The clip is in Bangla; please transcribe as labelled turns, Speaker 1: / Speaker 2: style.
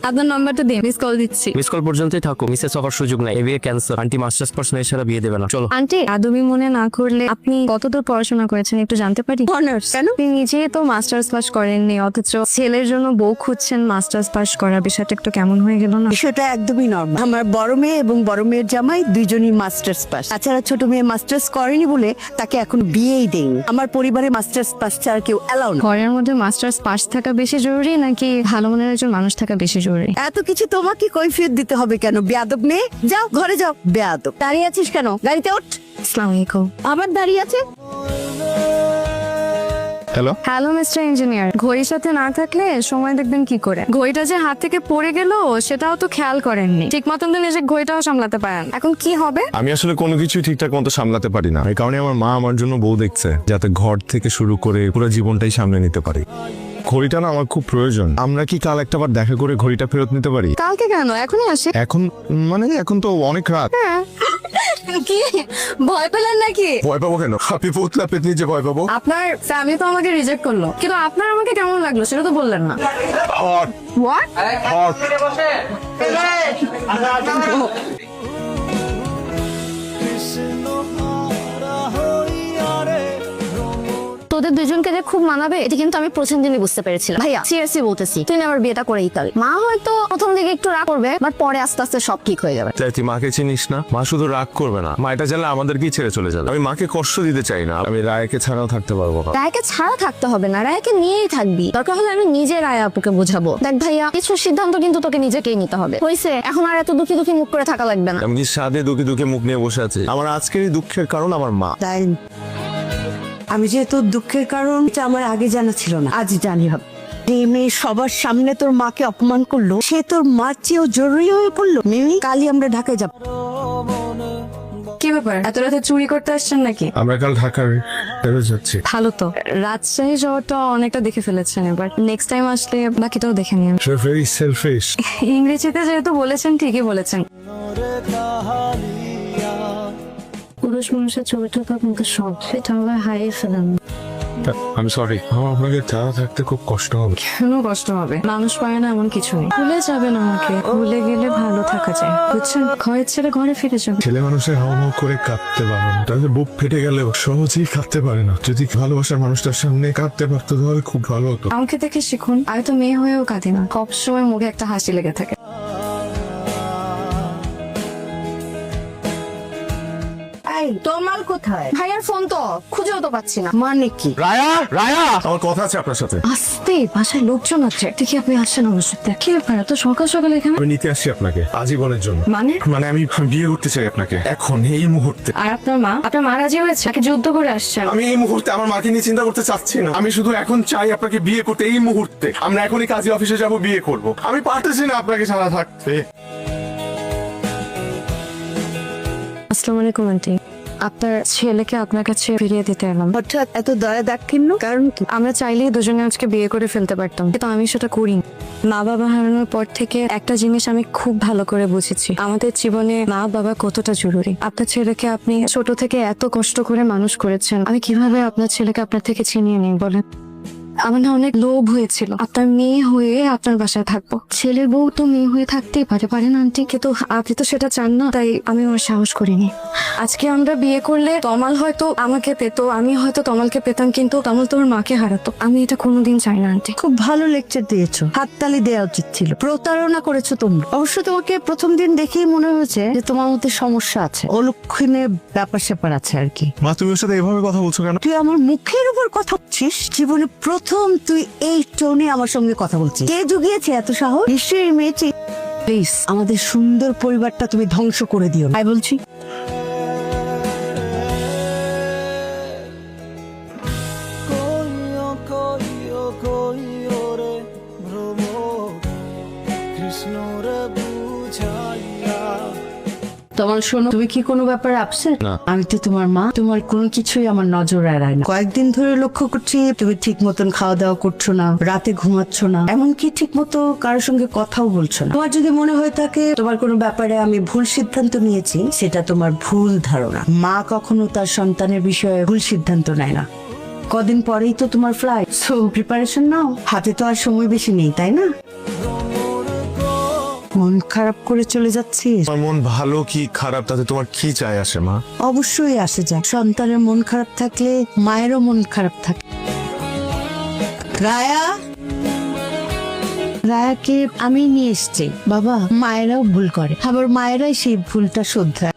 Speaker 1: আপনার নাম্বারটা দিন, মিস কল দিচ্ছি।
Speaker 2: মিস কল পর্যন্তই থাকো, মিসেস হওয়ার সুযোগ নাই। বিয়ে ক্যান্সেল। আন্টি মাস্টার্স পাস না এছাড়া বিয়ে দেবে না। চলো।
Speaker 1: আন্টি, আদমি মনে না করলে আপনি কতদূর পড়াশোনা করেছেন একটু জানতে পারি?
Speaker 3: অনার্স। কেন?
Speaker 1: আপনি নিজেই তো মাস্টার্স পাস করেননি, অথচ ছেলের জন্য বউ খুঁজছেন মাস্টার্স পাস করা। বিষয়টা একটু কেমন হয়ে গেল না?
Speaker 3: বিষয়টা একদমই নরমাল। আমার বড় মেয়ে এবং বড় মেয়ের জামাই দুইজনই মাস্টার্স পাস। তাছাড়া ছোট মেয়ে মাস্টার্স করেনি বলে তাকে এখন বিয়েই দেয়নি। আমার পরিবারে মাস্টার্স পাস ছাড়া কেউ এলাও না।
Speaker 1: ঘরের মধ্যে মাস্টার্স পাস থাকা বেশি জরুরি নাকি ভালো মনের একজন মানুষ থাকা বেশি জরুরি?
Speaker 3: এত কিছু তোমাকে কৈফিয়ত দিতে হবে কেন? বেয়াদব মেয়ে, যাও ঘরে যাও। বেয়াদব, দাঁড়িয়ে আছিস কেন? গাড়িতে ওঠ।
Speaker 1: আসসালামু আলাইকুম।
Speaker 3: আবার দাঁড়িয়ে আছে।
Speaker 4: হ্যালো,
Speaker 1: হ্যালো মিস্টার ইঞ্জিনিয়ার, ঘড়ির সাথে না থাকলে সময় দেখবেন কি করে? ঘড়িটা যে হাত থেকে পড়ে গেল সেটাও তো খেয়াল করেননি। ঠিক মতন তো নিজে ঘড়িটাও সামলাতে পারেন। এখন কি হবে?
Speaker 4: আমি আসলে কোনো কিছুই ঠিকঠাক মতো সামলাতে পারি না। এই কারণে আমার মা আমার জন্য বউ দেখছে, যাতে ঘর থেকে শুরু করে পুরো জীবনটাই সামলে নিতে পারি। ঘড়িটা না আমার খুব প্রয়োজন। আমরা কি কাল একটাবার দেখা করে ঘড়িটা ফেরত নিতে পারি?
Speaker 1: কালকে কেন, এখনই আসি।
Speaker 4: এখন মানে এখন তো অনেক রাত।
Speaker 1: কি ভয় পেলেন নাকি?
Speaker 4: ভয় পাবো কেন? আপনি পোতলা পেতনি যে ভয় পাবো?
Speaker 1: আপনার ফ্যামিলি তো আমাকে রিজেক্ট করলো, কিন্তু আপনার আমাকে কেমন লাগলো সেটা তো বললেন না।
Speaker 4: Hot
Speaker 1: what?
Speaker 4: হট।
Speaker 5: তোদের দুজনকে যে খুব মানাবে এটা কিন্তু আমি প্রথম দিনই বুঝতে পেরেছিলাম। ভাইয়া সিরিয়াসলি বলতেছি, তুই না আমার বিয়েটা করেই কাল। মা হয়তো প্রথম দিকে একটু রাগ করবে, বাট পরে আস্তে আস্তে সব ঠিক হয়ে যাবে।
Speaker 4: তাই তুই মাকে চিনিস না? মা শুধু রাগ করবে না, মা এটা জানলে আমাদেরকেই ছেড়ে চলে যাবে। আমি মাকে কষ্ট দিতে চাই না। আমি রায়কে ছাড়াও থাকতে পারবো না।
Speaker 5: রায়কে ছাড়া থাকতে হবে না, রায়কে নিয়েই থাকবি। দরকার হলে আমি নিজে রায় আপুকে বুঝাবো। দেখ ভাইয়া, কিছু সিদ্ধান্ত কিন্তু তোকে নিজেকেই নিতে হবে। হয়েছে, এখন আর এত দুঃখী দুঃখী মুখ করে থাকা লাগবে না।
Speaker 4: আমি কি সাদে দুঃখে দুঃখে মুখ নিয়ে বসে আছি? আমার আজকের এই দুঃখের কারণ আমার মা।
Speaker 3: তাই আমি যে তোর দুঃখের কারণ এটা আমার আগে জানা ছিল না, আজ জানি হবে। যে মেয়ে সবার সামনে তোর মাকে অপমান করলো, সে তোর মার চেয়েও জরুরি হয়ে পড়লো। মিমি, কালই আমরা ঢাকায় যাবো।
Speaker 1: কি ব্যাপার, এত রাতে চুরি করতে আসছেন নাকি?
Speaker 4: আমরা কাল ঢাকার ফেরত যাচ্ছি।
Speaker 1: ভালো তো, রাজশাহী শহরটা অনেকটা দেখে ফেলেছেন, এবার নেক্সট টাইম আসলে বাকিটাও দেখে নিন।
Speaker 4: Very shellfish.
Speaker 1: ইংরেজিতে যেহেতু বলেছেন, ঠিকই বলেছেন। পুরুষ মানুষের ছবিটা তো আপনাকে সব সেটা আমরা হারিয়ে ফেলেন।
Speaker 4: আমি সরি, আপনাকে ছাড়া থাকতে খুব কষ্ট হবে।
Speaker 1: কেন কষ্ট হবে? মানুষ পায় না এমন কিছু নেই। ভুলে যাবেন আমাকে, ভুলে গেলে ভালো থাকা যায়, বুঝছেন? ঘরের ছেড়ে ঘরে ফিরে যাবেন।
Speaker 4: ছেলে মানুষের হাও হাও করে কাঁদতে পারে না, তাদের বুক ফেটে গেলেও সহজেই কাঁদতে পারে না। যদি ভালোবাসার মানুষটার সামনে কাঁদতে পারতো তাহলে খুব ভালো হতো।
Speaker 1: আমাকে দেখে শিখুন, আমি তো মেয়ে হয়েও কাঁদি না, সবসময় মুখে একটা হাসি লেগে থাকে।
Speaker 3: তোমার কোথায়?
Speaker 5: ভাইয়ার ফোন তো খুঁজেও তো পাচ্ছি না।
Speaker 3: মানে কি?
Speaker 4: রায়া, রায়া, আমার কথা আছে আপনার সাথে।
Speaker 1: আস্তে, বাসায় লোকজন আছে। দেখি আপনি আসছেন আমার সাথে। কি ব্যাপার এত সকাল সকাল এখানে?
Speaker 4: আমি নিতে আসছি আপনাকে আজীবনের জন্য।
Speaker 1: মানে
Speaker 4: আমি বিয়ে করতে চাই আপনাকে এখন, এই মুহূর্তে।
Speaker 1: আর আপনার মা রাজি হয়েছে নাকি যুদ্ধ করে আসছেন?
Speaker 4: আমি এই মুহূর্তে আমার মাকে নিয়ে চিন্তা করতে চাচ্ছি না। আমি শুধু এখন চাই আপনাকে বিয়ে করতে এই মুহূর্তে। আমরা এখনই কাজী অফিসে যাব, বিয়ে করব। আমি পারতেছি না আপনাকে ছাড়া থাকতে।
Speaker 1: আসসালামু আলাইকুম আন্টি, আপনার ছেলেকে আপনার কাছে ফিরিয়ে দিতে এলাম।
Speaker 3: হঠাৎ এত দয়া দাক্ষিণ্য কারণ কি?
Speaker 1: আমরা চাইলেই দুজনে আজকে বিয়ে করে ফেলতে পারতাম, কিন্তু আমি সেটা করিনি। মা বাবা হারানোর পর থেকে একটা জিনিস আমি খুব ভালো করে বুঝেছি, আমাদের জীবনে মা বাবা কতটা জরুরি। আপনার ছেলেকে আপনি ছোট থেকে এত কষ্ট করে মানুষ করেছেন, আমি কিভাবে আপনার ছেলেকে আপনার থেকে ছিনিয়ে নিই বলেন? আমার না অনেক লোভ হয়েছিল আপনার মেয়ে হয়ে আপনার বাসায় থাকবো। ছেলের বউ তো মেয়ে হয়ে থাকতেই পারে না আন্টি, কিন্তু আপনি তো সেটা চান না, তাই আমি ওর সাহস করিনি। আজকে আমরা বিয়ে করলে তমাল হয়তো আমাকে পেত, আমি হয়তো তমালকে পেতাম, কিন্তু তমাল তোমার মাকে হারাতো। আমি এটা কোনোদিন চাই না আন্টি।
Speaker 3: খুব ভালো লেকচার দিয়েছো, হাততালি দেওয়া উচিত ছিল। প্রতারণা করেছো তোমরা। অবশ্য তোমাকে প্রথম দিন দেখেই মনে হয়েছে যে তোমার মধ্যে সমস্যা আছে, অলক্ষণে ব্যাপার স্যাপার আছে আর কি।
Speaker 4: মা, তুমি ওর সাথে এভাবে কথা বলছো কেন?
Speaker 3: তুই আমার মুখের উপর কথা বলছিস? জীবনে প্রথম তুই এই টোনে আমার সঙ্গে কথা বলছিস। কে জুগিয়েছে এত সাহস? নিশ্চয়ই এই মেয়েটি। প্লিজ, আমাদের সুন্দর পরিবারটা তুমি ধ্বংস করে দিও না। তাই বলছি। তোমার শোনো, তুমি কি কোনো ব্যাপারে আপসেট?
Speaker 4: না।
Speaker 3: আমি তো তোমার মা, তোমার কোনো কিছুই আমার নজর এড়ায় না। কয়েকদিন ধরে লক্ষ্য করছি তুমি ঠিক মতন খাওয়া দাওয়া করছো না, রাতে ঘুমাচ্ছ না, এমনকি ঠিক মতো কারোর সঙ্গে কথাও বলছো না। তোমার যদি মনে হয়ে থাকে তোমার কোনো ব্যাপারে আমি ভুল সিদ্ধান্ত নিয়েছি, সেটা তোমার ভুল ধারণা। মা কখনো তার সন্তানের বিষয়ে ভুল সিদ্ধান্ত নেয় না। কদিন পরেই তো তোমার ফ্লাইট, সো প্রিপারেশন নাও। হাতে তো আর সময় বেশি নেই, তাই না? মন খারাপ করে চলে যাচ্ছিস?
Speaker 4: আমার মন ভালো কি খারাপ তাতে তোমার কি চাই আসে মা?
Speaker 3: অবশ্যই আসে যায়। সন্তানের মন খারাপ থাকলে মায়েরও মন খারাপ থাকে। রায়া, রায়াকে আমি নিয়ে এসছি। বাবা, মায়েরাও ভুল করে, আবার মায়েরাই সেই ভুলটা শোধরায়।